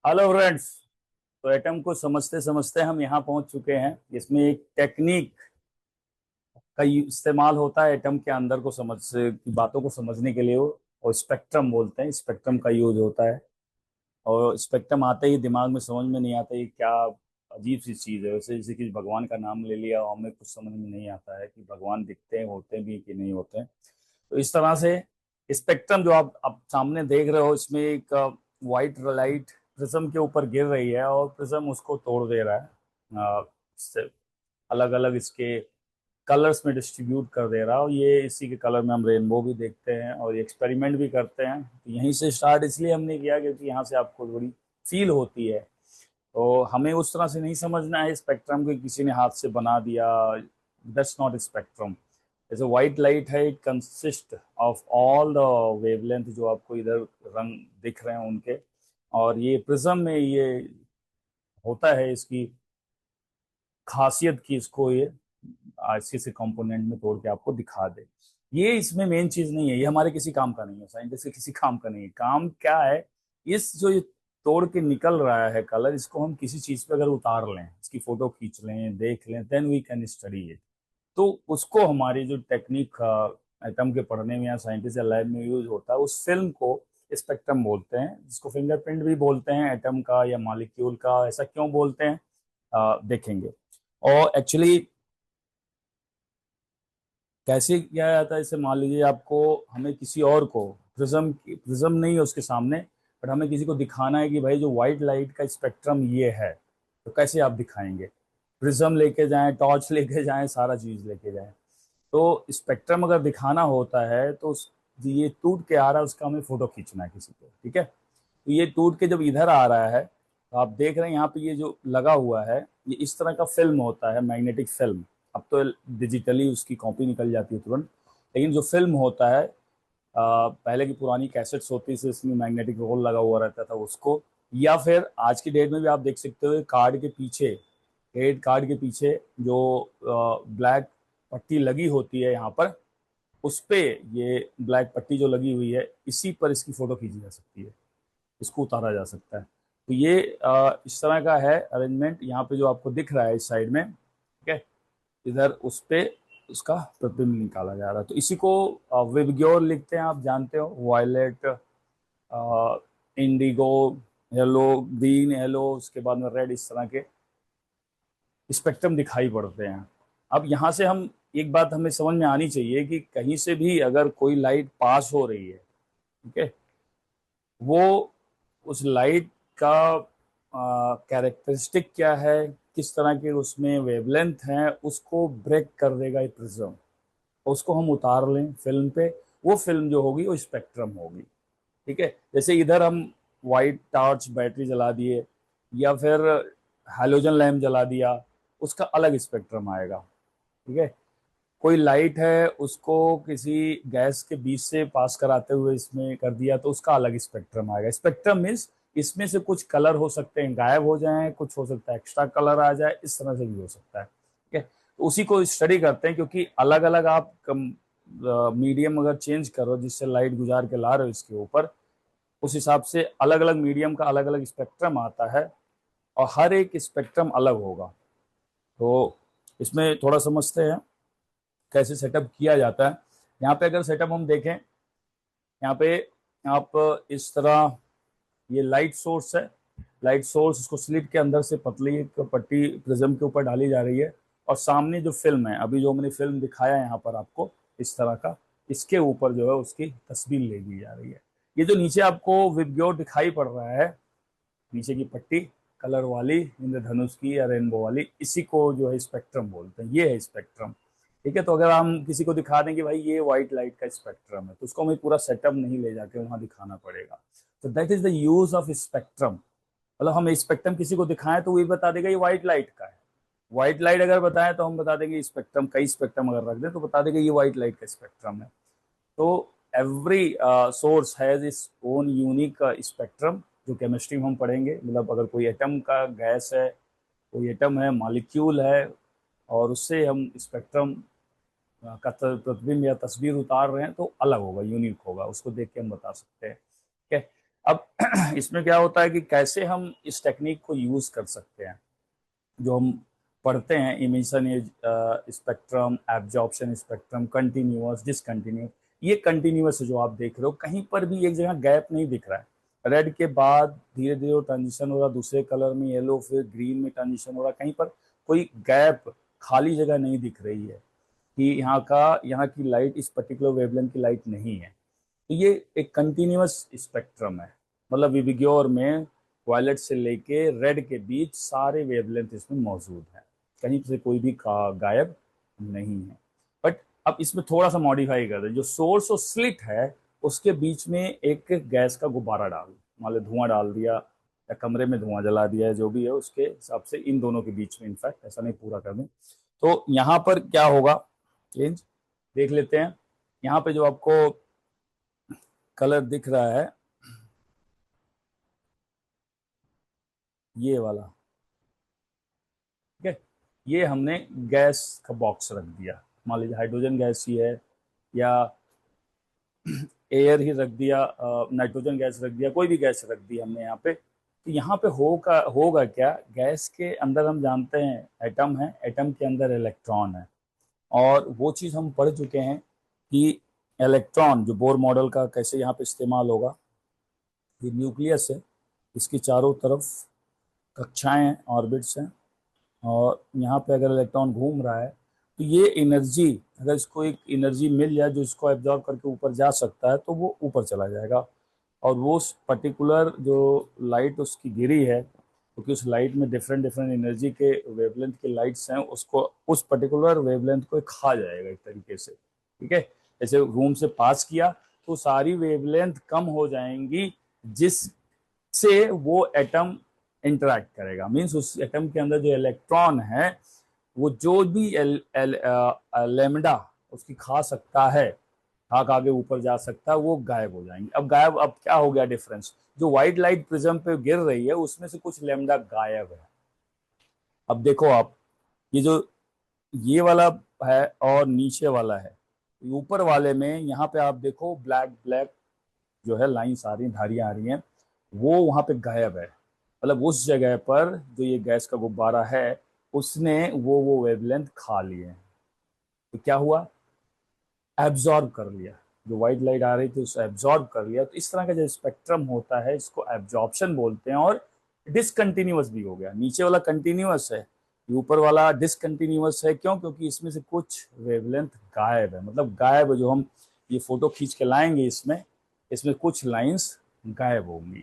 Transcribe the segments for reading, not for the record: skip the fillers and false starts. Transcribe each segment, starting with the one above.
Hello friends. तो atom को समझते समझते हम यहाँ पहुंच चुके हैं। इसमें एक टेक्निक का इस्तेमाल होता है एटम के अंदर को समझ की बातों को समझने के लिए और स्पेक्ट्रम बोलते हैं। स्पेक्ट्रम का यूज होता है और स्पेक्ट्रम आते ही दिमाग में समझ में नहीं आता ये क्या अजीब सी चीज़ है। वैसे जैसे कि भगवान का नाम ले लिया और हमें कुछ समझ में नहीं आता है कि भगवान दिखते हैं, होते भी कि नहीं होते हैं। तो इस तरह से स्पेक्ट्रम जो आप सामने देख रहे हो, इसमें एक वाइट लाइट प्रिज्म के ऊपर गिर रही है और प्रिज्म उसको तोड़ दे रहा है। इससे अलग अलग इसके कलर्स में डिस्ट्रीब्यूट कर दे रहा है और ये इसी के कलर में हम रेनबो भी देखते हैं और ये एक्सपेरिमेंट भी करते हैं। तो यहीं से स्टार्ट इसलिए हमने किया क्योंकि यहाँ से आपको थोड़ी फील होती है। तो हमें उस तरह से नहीं समझना है स्पेक्ट्रम को किसी ने हाथ से बना दिया। That's not spectrum. जैसे व्हाइट लाइट है, it consist of all the wavelength जो आपको इधर रंग दिख रहे हैं उनके। और ये प्रिज्म में ये होता है इसकी खासियत की इसको ये ऐसे से कंपोनेंट में तोड़ के आपको दिखा दे। ये इसमें मेन चीज नहीं है, ये हमारे किसी काम का नहीं है, साइंटिस्ट के किसी काम का नहीं है। काम क्या है, इस जो ये तोड़ के निकल रहा है कलर, इसको हम किसी चीज पे अगर उतार लें, इसकी फोटो खींच लें, देख लें, then we can study it. तो उसको हमारी जो टेक्निक एटम के पढ़ने में या साइंटिस्ट या लैब में यूज होता है, उस फिल्म को स्पेक्ट्रम बोलते हैं, जिसको फिंगरप्रिंट भी बोलते हैं एटम का या मॉलिक्यूल का। ऐसा क्यों बोलते हैं देखेंगे। और एक्चुअली कैसे किया जाता है, इसे मान लीजिए आपको, हमें किसी और को प्रिज्म नहीं है उसके सामने, बट हमें किसी को दिखाना है कि भाई जो व्हाइट लाइट का स्पेक्ट्रम ये है। तो कैसे आप दिखाएंगे? प्रिज्म लेके जाएं, टॉर्च लेके जाएं, सारा चीज लेके जाएं। तो स्पेक्ट्रम अगर दिखाना होता है तो ये टूट के आ रहा है, उसका हमें फोटो खींचना है किसी को, ठीक है। तो ये टूट के जब इधर आ रहा है तो आप देख रहे हैं यहाँ पे ये जो लगा हुआ है, ये इस तरह का फिल्म होता है, मैग्नेटिक फिल्म। अब तो डिजिटली उसकी कॉपी निकल जाती है तुरंत, लेकिन जो फिल्म होता है, पहले की पुरानी कैसेट्स होती थी, इसमें मैग्नेटिक रोल लगा हुआ रहता था उसको। या फिर आज की डेट में भी आप देख सकते हो कार्ड के पीछे, क्रेडिट कार्ड के पीछे जो ब्लैक पट्टी लगी होती है यहाँ पर, उस पे ये ब्लैक पट्टी जो लगी हुई है, इसी पर इसकी फोटो खींची जा सकती है, इसको उतारा जा सकता है। तो ये इस तरह का है अरेंजमेंट। यहाँ पे जो आपको दिख रहा है इस साइड में, ठीक है, इधर उस पे उसका प्रतिबिंब निकाला जा रहा है। तो इसी को विबग्योर लिखते हैं, आप जानते हो, violet, indigo, yellow, green, yellow, उसके बाद में रेड, इस तरह के स्पेक्ट्रम दिखाई पड़ते हैं। अब यहाँ से हम एक बात हमें समझ में आनी चाहिए कि कहीं से भी अगर कोई लाइट पास हो रही है, ठीक है, वो उस लाइट का कैरेक्टरिस्टिक क्या है, किस तरह के उसमें वेवलेंथ है, उसको ब्रेक कर देगा ये प्रिज्म। उसको हम उतार लें फिल्म पे, वो फिल्म जो होगी वो स्पेक्ट्रम होगी, ठीक है। जैसे इधर हम वाइट टॉर्च बैटरी जला दिए या फिर हैलोजन लैम्प जला दिया, उसका अलग स्पेक्ट्रम आएगा, ठीक है। कोई लाइट है, उसको किसी गैस के बीच से पास कराते हुए इसमें कर दिया, तो उसका अलग स्पेक्ट्रम आएगा। स्पेक्ट्रम मीन्स इसमें से कुछ कलर हो सकते हैं गायब हो जाएं, कुछ हो सकता है एक्स्ट्रा कलर आ जाए, इस तरह से भी हो सकता है, ठीक है। तो उसी को स्टडी करते हैं, क्योंकि अलग अलग आप मीडियम अगर चेंज करो, जिससे लाइट गुजार के ला रहे हो इसके ऊपर, उस हिसाब से अलग अलग मीडियम का अलग अलग स्पेक्ट्रम आता है और हर एक स्पेक्ट्रम अलग होगा। तो इसमें थोड़ा समझते हैं कैसे सेटअप किया जाता है। यहाँ पे अगर सेटअप हम देखें, यहाँ पे आप इस तरह, ये लाइट सोर्स है, लाइट सोर्स, इसको स्लिट के अंदर से पतली एक पट्टी प्रिज्म के ऊपर डाली जा रही है और सामने जो फिल्म है, अभी जो मैंने फिल्म दिखाया यहाँ पर आपको इस तरह का, इसके ऊपर जो है उसकी तस्वीर ले ली जा रही है। ये जो नीचे आपको विबग्योर दिखाई पड़ रहा है, नीचे की पट्टी कलर वाली, इंद्रधनुष की या रेनबो वाली, इसी को जो है स्पेक्ट्रम बोलते हैं। ये है स्पेक्ट्रम, ठीक है। तो अगर हम किसी को दिखा दें कि भाई ये व्हाइट लाइट का स्पेक्ट्रम है, तो उसको हमें पूरा सेटअप नहीं ले जाके वहां दिखाना पड़ेगा। तो that is the use of spectrum. मतलब हम स्पेक्ट्रम किसी को दिखाएं तो वो बता देगा ये व्हाइट लाइट का है। व्हाइट लाइट अगर बताएं तो हम बता देंगे स्पेक्ट्रम, कई स्पेक्ट्रम अगर रख दें तो बता देंगे ये व्हाइट लाइट का स्पेक्ट्रम है। तो every source has its own unique spectrum, जो केमिस्ट्री में हम पढ़ेंगे। मतलब अगर कोई एटम का गैस है, कोई एटम है, मॉलिक्यूल है, और उससे हम स्पेक्ट्रम का प्रतिबिंब या तस्वीर उतार रहे हैं, तो अलग होगा, यूनिक होगा, उसको देख के हम बता सकते हैं, ठीक है। अब इसमें क्या होता है कि कैसे हम इस टेक्निक को यूज कर सकते हैं। जो हम पढ़ते हैं emission spectrum, absorption spectrum, continuous, discontinuous, ये कंटिन्यूअस जो आप देख रहे हो, कहीं पर भी एक जगह गैप नहीं दिख रहा है। रेड के बाद धीरे धीरे वो ट्रांजिशन हो रहा है दूसरे कलर में, येलो, फिर ग्रीन में ट्रांजिशन हो रहा है। कहीं पर कोई गैप, खाली जगह नहीं दिख रही है कि यहाँ की लाइट इस पर्टिकुलर वेवलेंथ की लाइट नहीं है। तो ये एक कंटिन्यूअस स्पेक्ट्रम है, मतलब विबग्योर में वायलेट से लेके रेड के बीच सारे वेवलेंथ इसमें मौजूद है, कहीं से कोई भी गायब नहीं है। बट अब इसमें थोड़ा सा मॉडिफाई कर दे, जो सोर्स और स्लिट है उसके बीच में एक गैस का गुब्बारा डाल, मान लो धुआं डाल दिया या कमरे में धुआं जला दिया है, जो भी है उसके हिसाब से इन दोनों के बीच में, इनफैक्ट ऐसा नहीं पूरा कर दें। तो यहाँ पर क्या होगा, चेंज देख लेते हैं। यहाँ पे जो आपको कलर दिख रहा है ये वाला, ठीक है, ये हमने गैस का बॉक्स रख दिया। मान लीजिए हाइड्रोजन गैस ही है या एयर ही रख दिया, नाइट्रोजन गैस रख दिया, कोई भी गैस रख दी हमने यहाँ पे। तो यहाँ पे होगा क्या, गैस के अंदर हम जानते हैं एटम है, एटम के अंदर इलेक्ट्रॉन है। और वो चीज़ हम पढ़ चुके हैं कि इलेक्ट्रॉन जो बोर मॉडल का कैसे यहाँ पे इस्तेमाल होगा। ये न्यूक्लियस है, इसकी चारों तरफ कक्षाएं हैं, ऑर्बिट्स हैं, और यहाँ पे अगर इलेक्ट्रॉन घूम रहा है तो ये एनर्जी, अगर इसको एक एनर्जी मिल जाए जो इसको एब्जॉर्ब करके ऊपर जा सकता है तो वो ऊपर चला जाएगा। और वो पर्टिकुलर जो लाइट उसकी गिरी है, क्योंकि उस लाइट में डिफरेंट डिफरेंट एनर्जी के वेवलेंथ के लाइट्स हैं, उसको उस पर्टिकुलर वेवलेंथ को खा जाएगा एक तरीके से, ठीक है। जैसे रूम से पास किया तो सारी वेवलेंथ कम हो जाएंगी जिससे वो एटम इंटरैक्ट करेगा। मीन्स उस एटम के अंदर जो इलेक्ट्रॉन है वो जो भी लेमडा उसकी खा सकता है, खाक आगे ऊपर जा सकता है, वो गायब हो जाएंगे। अब क्या हो गया डिफरेंस, जो व्हाइट लाइट प्रिज्म पे गिर रही है उसमें से कुछ लेमडा गायब है। अब देखो आप, ये जो ये वाला है और नीचे वाला है, ऊपर वाले में यहाँ पे आप देखो ब्लैक ब्लैक जो है लाइंस आ रही हैं, धारियां आ रही हैं, वो वहां पे गायब है। मतलब उस जगह पर जो ये गैस का गुब्बारा है उसने वो वेवलेंथ खा लिए। तो क्या हुआ, एब्जॉर्ब कर लिया, जो व्हाइट लाइट आ रही थी उसको एब्जॉर्ब कर लिया। तो इस तरह का जो स्पेक्ट्रम होता है इसको एब्जॉर्प्शन बोलते हैं। और डिसकंटिन्यूअस भी हो गया, नीचे वाला कंटिन्यूअस है, ऊपर वाला डिसकंटिन्यूअस है। क्यों, क्योंकि इसमें से कुछ वेवलेंथ गायब है, मतलब गायब, जो हम ये फोटो खींच के लाएंगे इसमें इसमें कुछ लाइंस गायब होंगी,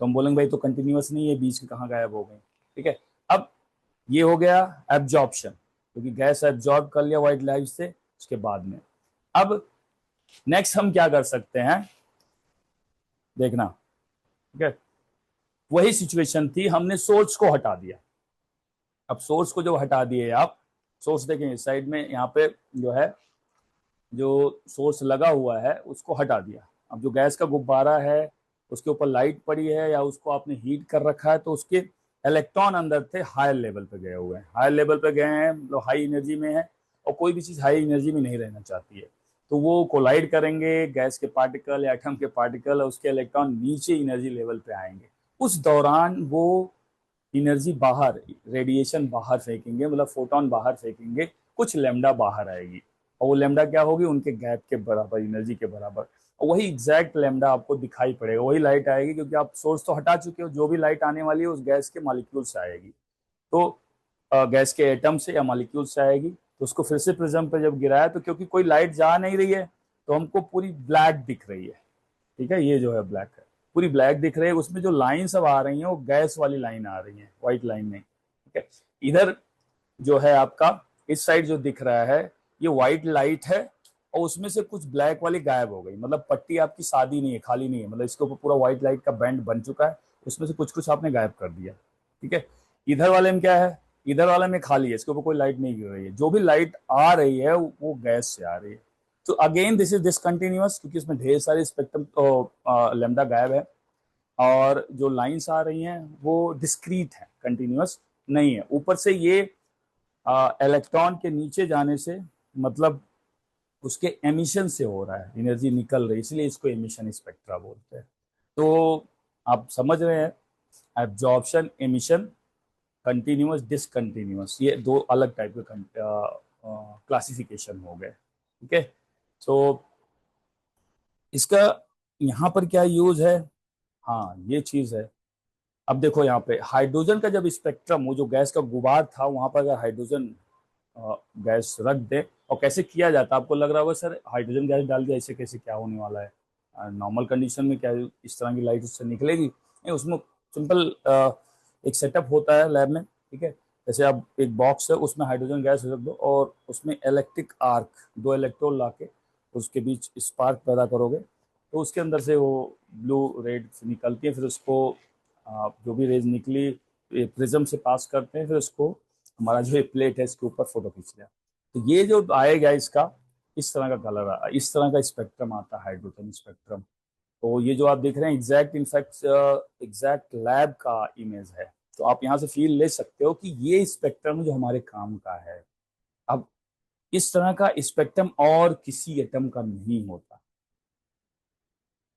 तो हम बोलेंगे भाई तो कंटिन्यूअस नहीं है, बीच की कहाँ गायब हो गई, ठीक है। अब ये हो गया एब्जॉर्प्शन, क्योंकि गैस एब्जॉर्ब कर लिया व्हाइट लाइट से, उसके बाद में। अब नेक्स्ट हम क्या कर सकते हैं, देखना, ठीक है। वही सिचुएशन थी, हमने सोर्स को हटा दिया। अब सोर्स को जो हटा दिए आप, सोर्स देखें इस साइड में, यहाँ पे जो है जो सोर्स लगा हुआ है उसको हटा दिया। अब जो गैस का गुब्बारा है उसके ऊपर लाइट पड़ी है या उसको आपने हीट कर रखा है, तो उसके इलेक्ट्रॉन अंदर थे हायर लेवल पे गए हुए हैं, हायर लेवल पे गए हैं, मतलब हाई एनर्जी में है। और कोई भी चीज़ हाई एनर्जी में नहीं रहना चाहती है, तो वो कोलाइड करेंगे, गैस के पार्टिकल या एटम के पार्टिकल, उसके इलेक्ट्रॉन नीचे एनर्जी लेवल पे आएंगे। उस दौरान वो एनर्जी बाहर, रेडिएशन बाहर फेंकेंगे, मतलब फोटोन बाहर फेंकेंगे, कुछ लेमडा बाहर आएगी। और वो लेमडा क्या होगी, उनके गैप के बराबर, एनर्जी के बराबर। और वही एग्जैक्ट लेमडा आपको दिखाई पड़ेगा, वही लाइट आएगी, क्योंकि आप सोर्स तो हटा चुके हो। जो भी लाइट आने वाली है उस गैस के मॉलिक्यूल से आएगी, तो गैस के एटम से या मॉलिक्यूल से आएगी। तो उसको फिर से प्रिज्म पे जब गिराया, तो क्योंकि कोई लाइट जा नहीं रही है तो हमको पूरी ब्लैक दिख रही है, ठीक है। ये जो है ब्लैक है, पूरी ब्लैक दिख रही है। उसमें जो लाइन सब आ रही हैं वो गैस वाली लाइन आ रही है, व्हाइट लाइन नहीं, ठीक है। इधर जो है आपका, इस साइड जो दिख रहा है ये व्हाइट लाइट है, और उसमें से कुछ ब्लैक वाली गायब हो गई, मतलब पट्टी आपकी सादी नहीं है, खाली नहीं है, मतलब इसके ऊपर पूरा व्हाइट लाइट का बैंड बन चुका है, उसमें से कुछ कुछ आपने गायब कर दिया, ठीक है। इधर वाले में क्या है, इधर वाले में खाली है, इसके ऊपर कोई लाइट नहीं गिर रही है। जो भी लाइट आ रही है वो गैस से आ रही है। तो अगेन दिस इज डिसकंटिन्यूअस, क्योंकि इसमें ढेर सारे स्पेक्ट्रम लेमडा गायब है। और जो लाइंस आ रही हैं वो डिस्क्रीट है, कंटिन्यूअस नहीं है। ऊपर से ये इलेक्ट्रॉन के नीचे जाने से, मतलब उसके एमिशन से हो रहा है, एनर्जी निकल रही है, इसलिए इसको एमिशन स्पेक्ट्रा बोलते हैं। तो आप समझ रहे हैं, एब्जॉर्प्शन, एमिशन, कंटिन्यूअस, डिसकंटिन्यूअस, ये दो अलग टाइप के क्लासिफिकेशन हो गए। ठीक है, सो इसका यहाँ पर क्या यूज है, हाँ ये चीज है। अब देखो यहाँ पे हाइड्रोजन का जब स्पेक्ट्रम, वो जो गैस का गुबार था वहां पर अगर हाइड्रोजन गैस रख दे, और कैसे किया जाता है, आपको लग रहा होगा सर हाइड्रोजन गैस डाल दिया ऐसे कैसे क्या होने वाला है, नॉर्मल कंडीशन में क्या इस तरह की लाइट उससे निकलेगी, नहीं उसमें सिंपल एक सेटअप होता है लैब में। ठीक है, जैसे आप एक बॉक्स है उसमें हाइड्रोजन गैस रख दो और उसमें इलेक्ट्रिक आर्क, दो इलेक्ट्रोड ला के उसके बीच स्पार्क पैदा करोगे, तो उसके अंदर से वो ब्लू रेड निकलती है, फिर उसको जो भी रेज निकली प्रिज्म से पास करते हैं, फिर उसको हमारा जो प्लेट है इसके ऊपर फोटो खींच लिया, तो ये जो आएगा इसका इस तरह का कलर, इस तरह का स्पेक्ट्रम आता है हाइड्रोजन स्पेक्ट्रम। तो ये जो आप देख रहे हैं एग्जैक्ट इनफैक्ट एग्जैक्ट लैब का इमेज है, तो आप यहाँ से फील ले सकते हो कि ये स्पेक्ट्रम जो हमारे काम का है। अब इस तरह का स्पेक्ट्रम और किसी एटम का नहीं होता,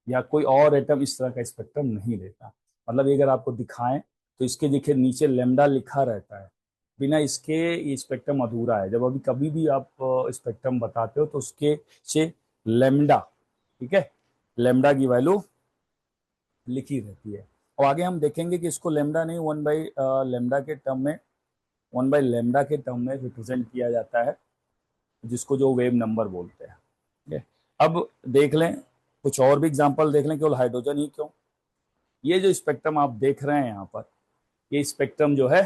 या कोई और एटम इस तरह का स्पेक्ट्रम नहीं देता। मतलब अगर आपको दिखाएं तो इसके देखिए नीचे लेमडा लिखा रहता है, बिना इसके ये स्पेक्ट्रम अधूरा है। जब अभी कभी भी आप स्पेक्ट्रम बताते हो तो उसके से लेमडा, ठीक है, लेमडा की वैल्यू लिखी रहती है। और आगे हम देखेंगे कि इसको लेमडा नहीं, वन बाई लेमडा के टर्म में, वन बाई लेमडा के टर्म में रिप्रेजेंट किया जाता है, जिसको जो वेव नंबर बोलते हैं। ठीक है, अब देख लें कुछ और भी एग्जांपल देख लें, केवल हाइड्रोजन ही क्यों, ये जो स्पेक्ट्रम आप देख रहे हैं यहाँ पर, ये स्पेक्ट्रम जो है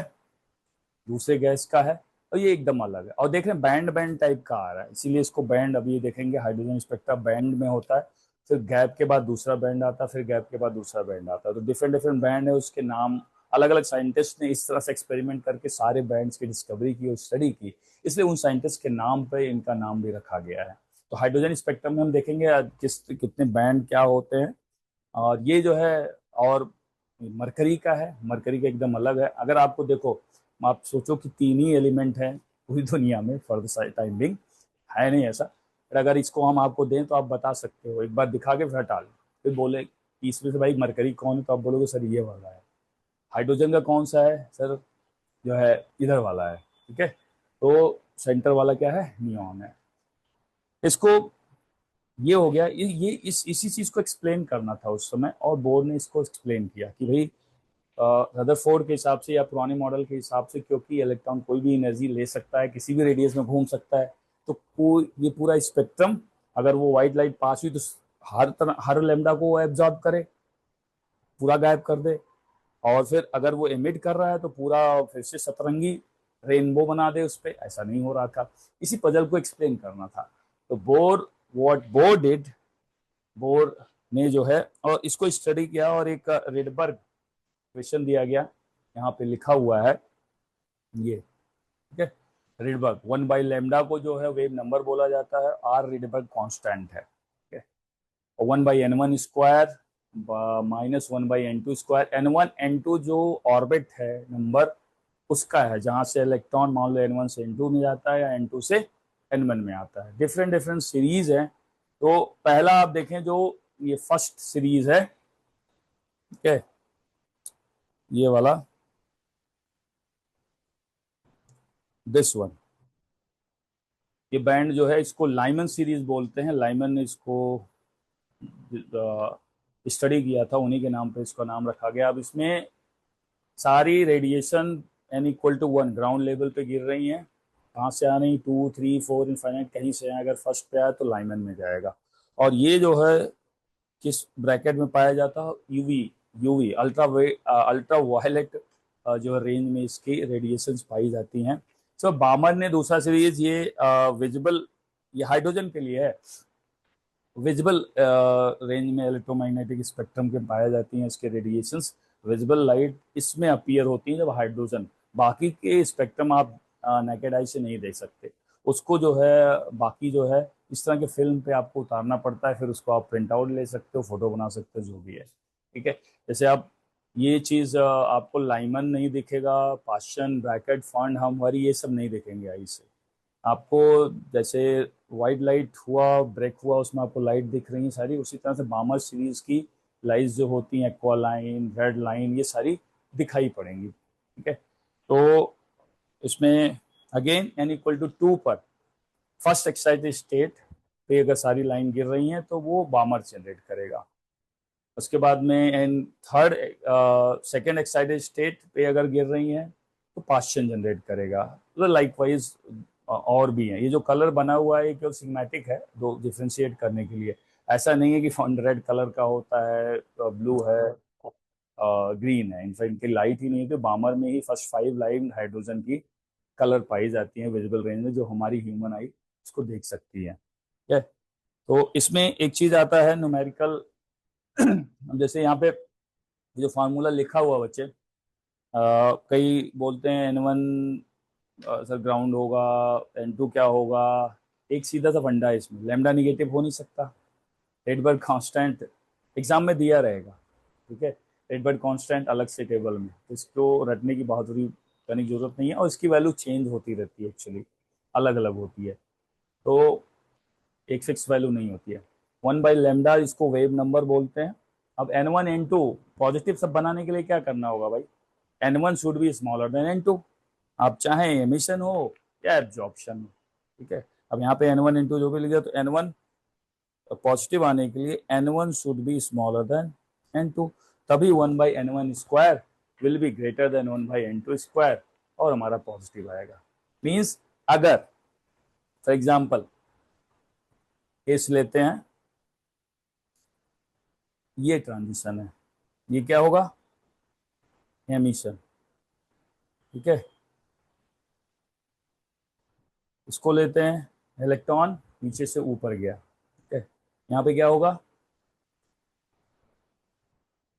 दूसरे गैस का है और ये एकदम अलग है। और देख रहे हैं बैंड बैंड टाइप का आ रहा है, इसीलिए इसको बैंड, अभी देखेंगे हाइड्रोजन स्पेक्ट्रम बैंड में होता है, फिर गैप के बाद दूसरा बैंड आता है, फिर गैप के बाद दूसरा बैंड आता है, तो डिफरेंट डिफरेंट बैंड है, उसके नाम अलग अलग। साइंटिस्ट ने इस तरह से एक्सपेरिमेंट करके सारे बैंड्स की डिस्कवरी की और स्टडी की, इसलिए उन साइंटिस्ट के नाम पे इनका नाम भी रखा गया है। तो हाइड्रोजन स्पेक्ट्रम में हम देखेंगे कितने बैंड क्या होते हैं। और ये जो है, और मरकरी का है, मरकरी का एकदम अलग है। अगर आपको देखो, आप सोचो कि तीन ही एलिमेंट हैं पूरी दुनिया में फॉर द टाइम बिंग, है नहीं ऐसा, पर अगर इसको हम आपको दें तो आप बता सकते हो, एक बार दिखा के फिर हटा लें, फिर बोले कि इसमें से भाई मरकरी कौन है, तो आप बोलोगे सर ये वाला है। हाइड्रोजन का कौन सा है सर, जो है इधर वाला है। ठीक है, तो सेंटर वाला क्या है, नियॉन है। इसको ये हो गया, ये इसी चीज को एक्सप्लेन करना था उस समय, और बोर्ड ने इसको एक्सप्लेन किया कि भाई रदरफोर्ड के हिसाब से या पुराने मॉडल के हिसाब से, क्योंकि इलेक्ट्रॉन कोई भी एनर्जी ले सकता है, किसी भी रेडियस में घूम सकता है, तो कोई ये पूरा स्पेक्ट्रम, अगर वो व्हाइट लाइट पास हुई तो हर तरह हर लेमडा को वो एब्जॉर्ब करे, पूरा गायब कर दे, और फिर अगर वो एमिट कर रहा है तो पूरा फिर से सतरंगी रेनबो बना दे उस पर। ऐसा नहीं हो रहा था, इसी पजल को एक्सप्लेन करना था। तो bore, what bore did, bore ने जो है और इसको स्टडी किया, और एक रेडबर्ग क्वेश्चन दिया गया, यहाँ पे लिखा हुआ है ये। ठीक है, रेडबर्ग, वन बाई लेमडा को जो है वेव नंबर बोला जाता है, आर रेडबर्ग कांस्टेंट है। ठीक है, और one by N one square minus one by N two square, N one N two जो ऑर्बिट है नंबर उसका है, जहां से इलेक्ट्रॉन मान लो एन वन से एन टू में जाता है या एन टू से एन वन में आता है। डिफरेंट डिफरेंट सीरीज है। तो पहला आप देखें जो ये फर्स्ट सीरीज है, ठीक है, ये वाला, दिस वन, ये बैंड जो है इसको लाइमन सीरीज बोलते हैं। लाइमन ने इसको स्टडी किया था, उन्हीं के नाम पे इसका नाम रखा गया। अब इसमें सारी radiation N equal to one ground level पे गिर रही हैं, कहाँ से आ रही, टू थ्री फोर इनफाइनाइट कहीं से आए, अगर फर्स्ट पे आया तो लाइमन में जाएगा। और ये जो है किस ब्रैकेट में पाया जाता है, यूवी, यूवी अल्ट्रा वायलेट जो रेंज में इसकी रेडिएशन पाई जाती हैं। सो बामर ने दूसरा सीरीज ये विजिबल, ये हाइड्रोजन के लिए है, विजिबल रेंज में इलेक्ट्रोमैग्नेटिक स्पेक्ट्रम के पाया जाती हैं इसके रेडिएशंस, विजिबल लाइट इसमें अपीयर होती है जब हाइड्रोजन, बाकी के स्पेक्ट्रम आप नेकेड आई से नहीं देख सकते, उसको जो है बाकी जो है इस तरह के फिल्म पे आपको उतारना पड़ता है, फिर उसको आप प्रिंट आउट ले सकते हो, फोटो बना सकते हो, जो भी है। ठीक है, जैसे आप ये चीज़ आपको लाइमन नहीं दिखेगा, पाशन, ब्रैकेट, फंड, हमवरी, ये सब नहीं दिखेंगे आई से आपको। जैसे वाइट लाइट हुआ, ब्रेक हुआ, उसमें आपको लाइट दिख रही है सारी, उसी तरह से बामर सीरीज की लाइन्स जो होती हैं, एक्वा लाइन, रेड लाइन, ये सारी दिखाई पड़ेंगी। ठीक है, तो इसमें अगेन n इक्वल टू 2 पर फर्स्ट एक्साइटेड स्टेट पे अगर सारी लाइन गिर रही हैं तो वो बामर जनरेट करेगा। उसके बाद में N third second excited state पे अगर गिर रही हैं तो पास्चन जनरेट करेगा। तो लाइकवाइज और भी हैं। ये जो कलर बना हुआ है केवल सिग्मेटिक है, दो डिफ्रेंशिएट करने के लिए। ऐसा नहीं है कि फॉन्ट रेड कलर का होता है, ब्लू है, ग्रीन है। इनफैक्ट इनकी लाइट ही नहीं है, तो बामर में ही फर्स्ट 5 लाइन हाइड्रोजन की कलर पाई जाती है विजिबल रेंज में, जो हमारी ह्यूमन आई इसको देख सकती है। ठीक है, तो इसमें एक चीज आता है न्यूमेरिकल। जैसे यहाँ पे जो फार्मूला लिखा हुआ बच्चे, कई बोलते हैं N1 सर ग्राउंड होगा, N2 क्या होगा। एक सीधा सा फंडा है इसमें, लैम्डा निगेटिव हो नहीं सकता। रेडबर्ग कांस्टेंट एग्जाम में दिया रहेगा। ठीक है, रेडबर्ग कांस्टेंट अलग से टेबल में, तो इसको रटने की बहादुरी करने की जरूरत नहीं है। और इसकी वैल्यू चेंज होती रहती है, एक्चुअली अलग अलग होती है, तो एक फिक्स वैल्यू नहीं होती है। 1/λ इसको वेव नंबर बोलते हैं। अब N1 N2 पॉजिटिव सब बनाने के लिए क्या करना होगा भाई? N1 should be smaller than N2। आप चाहे एमिशन हो या एब्जॉर्प्शन हो। ठीक है, अब यहाँ पे N1 N2 जो भी लिखा, तो N1 पॉजिटिव आने के लिए N1 should be smaller than N2, तभी 1/N1 square will be greater than 1/N2 square, और हमारा पॉजिटिव आएगा। मीन्स अगर फॉर एग्जाम्पल केस लेते हैं, ये ट्रांजिशन है, ये क्या होगा? एमिशन। ठीक है, इसको लेते हैं, इलेक्ट्रॉन नीचे से ऊपर गया। ठीक है, यहाँ पे क्या होगा?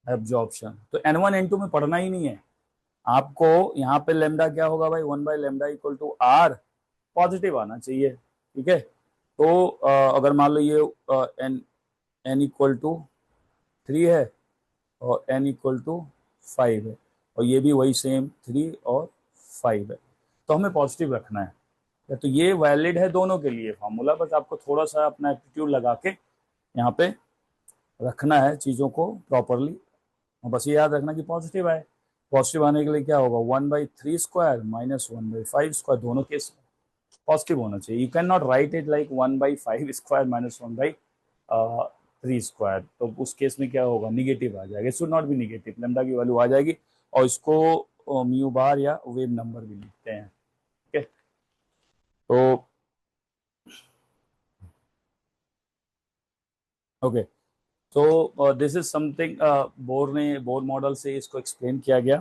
एब्जॉर्प्शन। तो N1 N2 में पढ़ना ही नहीं है आपको। यहाँ पे लेमडा क्या होगा भाई? 1/λ इक्वल टू आर, पॉजिटिव आना चाहिए। ठीक है, तो अगर मान लो ये n इक्वल टू 3 है और n इक्वल टू 5 है, और ये भी वही सेम 3 और 5 है, तो हमें पॉजिटिव रखना है। तो ये वैलिड है दोनों के लिए फॉर्मूला, बस आपको थोड़ा सा अपना एप्टीट्यूड लगा के यहाँ पे रखना है चीज़ों को प्रॉपरली। बस ये याद रखना कि पॉजिटिव आए। पॉजिटिव आने के लिए क्या होगा? 1/3 स्क्वायर माइनस 1/5 स्क्वायर, दोनों केस पॉजिटिव होना चाहिए। You can not right it like 1/5 square minus 1/3 square, तो उस केस में क्या होगा? निगेटिव आ जाएगा। It should not be negative, lambda की वैल्यू आ जाएगी, और इसको म्यू बार या वेव नंबर भी लिखते हैं। ठीक है, तो ओके, तो this is something Bohr model से इसको एक्सप्लेन किया गया।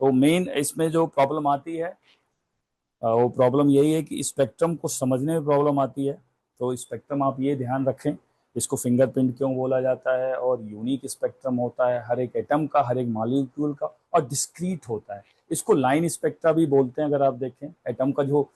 तो मेन इसमें जो प्रॉब्लम आती है, वो प्रॉब्लम यही है कि स्पेक्ट्रम को समझने में प्रॉब्लम आती है। तो स्पेक्ट्रम आप ये ध्यान रखें, इसको फिंगरप्रिंट क्यों बोला जाता है, और यूनिक स्पेक्ट्रम होता है हर एक एटम का, हर एक मॉलिक्यूल का, और डिस्क्रीट होता है। इसको लाइन स्पेक्ट्रा भी बोलते हैं। अगर आप देखें एटम का जो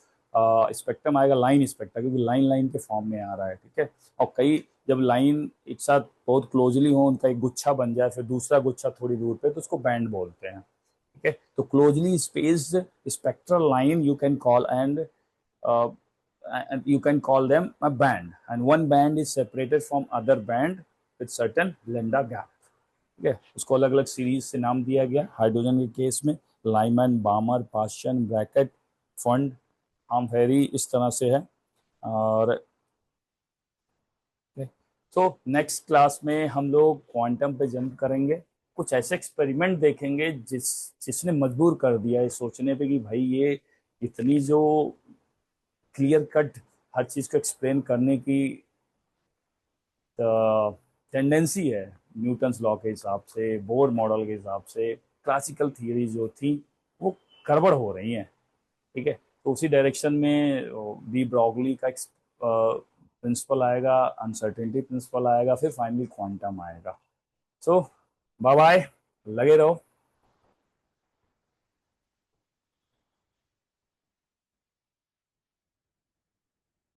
स्पेक्ट्रम आएगा, लाइन स्पेक्ट्रा, क्योंकि लाइन लाइन के फॉर्म में आ रहा है। ठीक है, और कई जब लाइन एक साथ बहुत क्लोजली हो, उनका एक गुच्छा बन जाए, फिर दूसरा गुच्छा थोड़ी दूर पे, तो उसको बैंड बोलते हैं। ठीक है, तो closely spaced spectral line you can call, and you can call them a band, and one band is separated from other band with certain lambda gap. ठीक है, उसको अलग अलग सीरीज से नाम दिया गया। हाइड्रोजन के केस में लाइमन, बामर, पास्चन, ब्रैकेट, फंड, आमफेरी, इस तरह से है। और तो नेक्स्ट क्लास में हम लोग क्वांटम पे जंप करेंगे, कुछ ऐसे एक्सपेरिमेंट देखेंगे जिसने मजबूर कर दिया है सोचने पे कि भाई ये इतनी जो क्लियर कट हर चीज़ को एक्सप्लेन करने की टेंडेंसी है, न्यूटन्स लॉ के हिसाब से, बोर मॉडल के हिसाब से, क्लासिकल थियरी जो थी वो गड़बड़ हो रही हैं। ठीक है, तो उसी डायरेक्शन में डी ब्रॉगली का प्रिंसिपल आएगा, अनसर्टेनिटी प्रिंसिपल आएगा, फिर फाइनली क्वांटम आएगा। सो बाय बाय, लगे रहो।